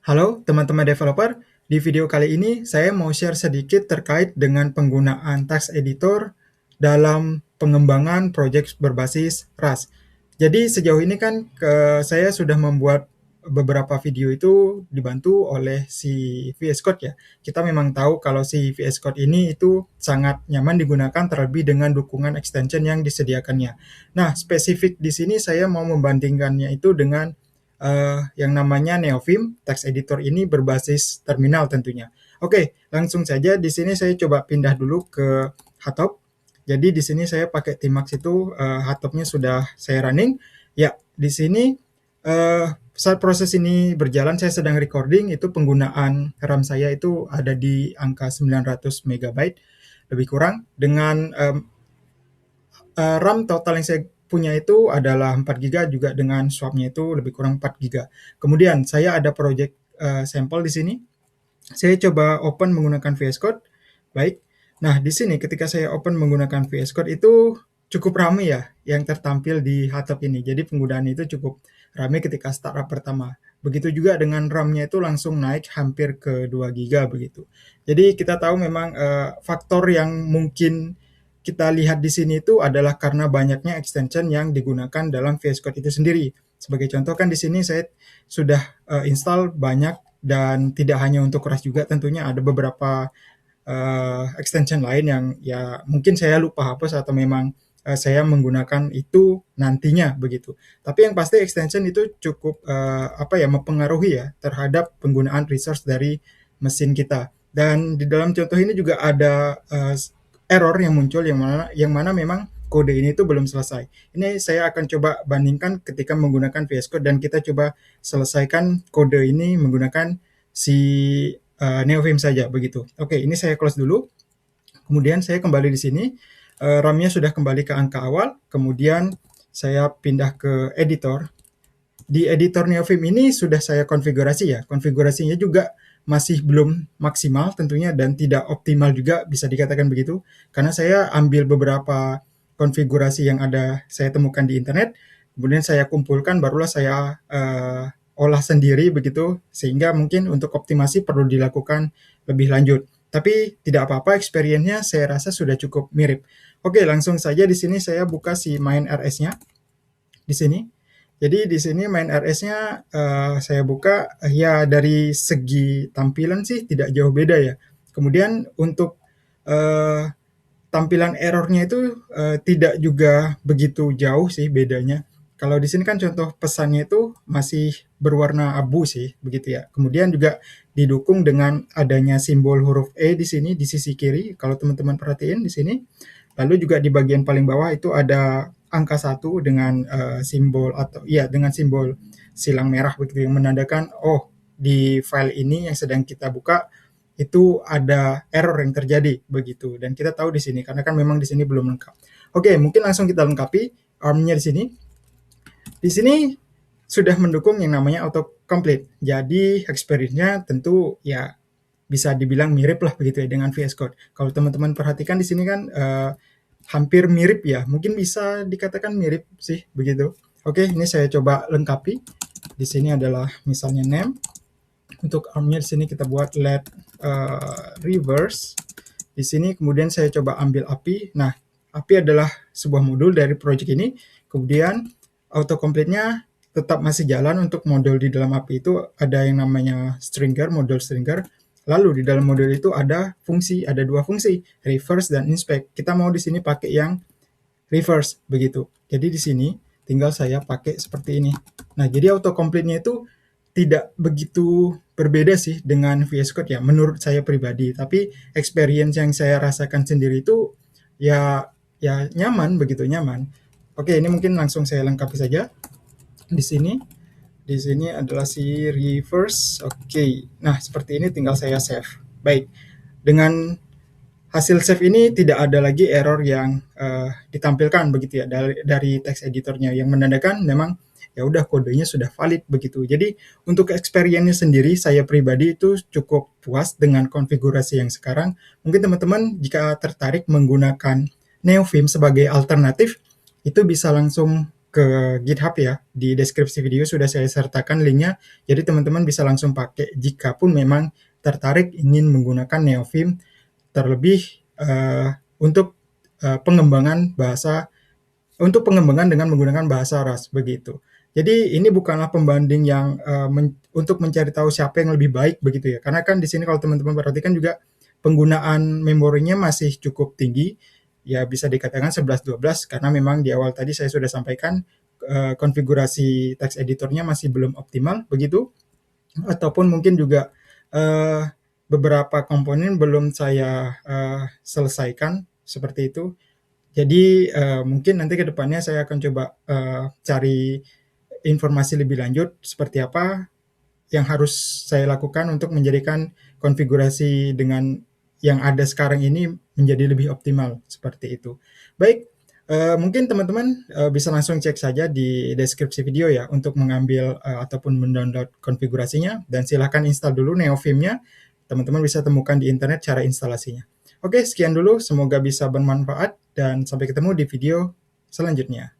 Halo teman-teman developer, di video kali ini saya mau share sedikit terkait dengan penggunaan text editor dalam pengembangan project berbasis Rust. Jadi sejauh ini kan saya sudah membuat beberapa video itu dibantu oleh si VS Code ya. Kita memang tahu kalau si VS Code ini itu sangat nyaman digunakan terlebih dengan dukungan extension yang disediakannya. Nah, spesifik di sini saya mau membandingkannya itu dengan yang namanya Neovim. Text editor ini berbasis terminal tentunya. Oke, langsung saja di sini saya coba pindah dulu ke Hotop. Jadi di sini saya pakai Tmax itu Hotopnya sudah saya running. Ya, di sini saat proses ini berjalan saya sedang recording itu penggunaan RAM saya itu ada di angka 900 MB lebih kurang dengan RAM total yang saya punya itu adalah 4 GB juga dengan swapnya itu lebih kurang 4 GB. Kemudian saya ada project sampel di sini. Saya coba open menggunakan VS Code. Baik. Nah, di sini ketika saya open menggunakan VS Code itu cukup ramai ya yang tertampil di hotop ini. Jadi penggunaan itu cukup ramai ketika startup pertama. Begitu juga dengan RAM-nya itu langsung naik hampir ke 2 GB begitu. Jadi kita tahu memang faktor yang mungkin kita lihat di sini itu adalah karena banyaknya extension yang digunakan dalam VS Code itu sendiri. Sebagai contoh kan di sini saya sudah install banyak dan tidak hanya untuk Rust juga tentunya ada beberapa extension lain yang ya mungkin saya lupa hapus atau memang saya menggunakan itu nantinya begitu. Tapi yang pasti extension itu cukup mempengaruhi ya terhadap penggunaan resource dari mesin kita. Dan di dalam contoh ini juga ada error yang muncul yang mana memang kode ini tuh belum selesai. Ini saya akan coba bandingkan ketika menggunakan VS Code dan kita coba selesaikan kode ini menggunakan si Neovim saja begitu. Oke, ini saya close dulu. Kemudian saya kembali di sini. RAM-nya sudah kembali ke angka awal. Kemudian saya pindah ke editor. Di editor Neovim ini sudah saya konfigurasi ya. Konfigurasinya juga masih belum maksimal tentunya dan tidak optimal juga bisa dikatakan begitu. Karena saya ambil beberapa konfigurasi yang ada saya temukan di internet, kemudian saya kumpulkan barulah saya olah sendiri begitu sehingga mungkin untuk optimasi perlu dilakukan lebih lanjut. Tapi tidak apa-apa, experience-nya saya rasa sudah cukup mirip. Oke, langsung saja di sini saya buka si main RS-nya di sini. Jadi di sini main RS-nya saya buka ya dari segi tampilan sih tidak jauh beda ya. Kemudian untuk tampilan errornya itu tidak juga begitu jauh sih bedanya. Kalau di sini kan contoh pesannya itu masih berwarna abu sih, begitu ya. Kemudian juga didukung dengan adanya simbol huruf E di sini di sisi kiri. Kalau teman-teman perhatiin di sini, lalu juga di bagian paling bawah itu ada angka 1 dengan simbol atau ya dengan simbol silang merah begitu yang menandakan oh di file ini yang sedang kita buka itu ada error yang terjadi begitu dan kita tahu di sini karena kan memang di sini belum lengkap. Oke, mungkin langsung kita lengkapi ARM-nya di sini. Di sini sudah mendukung yang namanya auto complete. Jadi experience-nya tentu ya bisa dibilang mirip lah begitu ya dengan VS Code. Kalau teman-teman perhatikan di sini kan hampir mirip ya, mungkin bisa dikatakan mirip sih begitu. Oke, ini saya coba lengkapi. Di sini adalah misalnya name. Untuk arm-nya di sini kita buat let reverse. Di sini kemudian saya coba ambil API. Nah, API adalah sebuah modul dari project ini. Kemudian autocomplete-nya tetap masih jalan untuk modul di dalam API itu ada yang namanya stringer, modul stringer. Lalu di dalam modul itu ada fungsi, ada dua fungsi, reverse dan inspect. Kita mau di sini pakai yang reverse begitu. Jadi di sini tinggal saya pakai seperti ini. Nah, jadi autocomplete-nya itu tidak begitu berbeda sih dengan VS Code ya menurut saya pribadi, tapi experience yang saya rasakan sendiri itu ya nyaman begitu nyaman. Oke, ini mungkin langsung saya lengkapi saja di sini. Di sini adalah si reverse. Oke. Nah, seperti ini tinggal saya save. Baik. Dengan hasil save ini tidak ada lagi error yang ditampilkan begitu ya dari text editornya yang menandakan memang ya udah kodenya sudah valid begitu. Jadi untuk experience-nya sendiri saya pribadi itu cukup puas dengan konfigurasi yang sekarang. Mungkin teman-teman jika tertarik menggunakan Neovim sebagai alternatif itu bisa langsung ke GitHub ya. Di deskripsi video sudah saya sertakan linknya, jadi teman-teman bisa langsung pakai jikapun memang tertarik ingin menggunakan Neovim, terlebih untuk pengembangan bahasa, untuk pengembangan dengan menggunakan bahasa Rust begitu. Jadi ini bukanlah pembanding yang untuk mencari tahu siapa yang lebih baik begitu ya. Karena kan di sini kalau teman-teman perhatikan juga penggunaan memorinya masih cukup tinggi. Ya bisa dikatakan 11-12 karena memang di awal tadi saya sudah sampaikan konfigurasi text editornya masih belum optimal begitu. Ataupun mungkin juga beberapa komponen belum saya selesaikan seperti itu. Jadi mungkin nanti ke depannya saya akan coba cari informasi lebih lanjut seperti apa yang harus saya lakukan untuk menjadikan konfigurasi dengan yang ada sekarang ini menjadi lebih optimal seperti itu. Baik, mungkin teman-teman bisa langsung cek saja di deskripsi video ya untuk mengambil ataupun mendownload konfigurasinya, dan silahkan install dulu Neovim-nya. Teman-teman bisa temukan di internet cara instalasinya. Oke, sekian dulu. Semoga bisa bermanfaat dan sampai ketemu di video selanjutnya.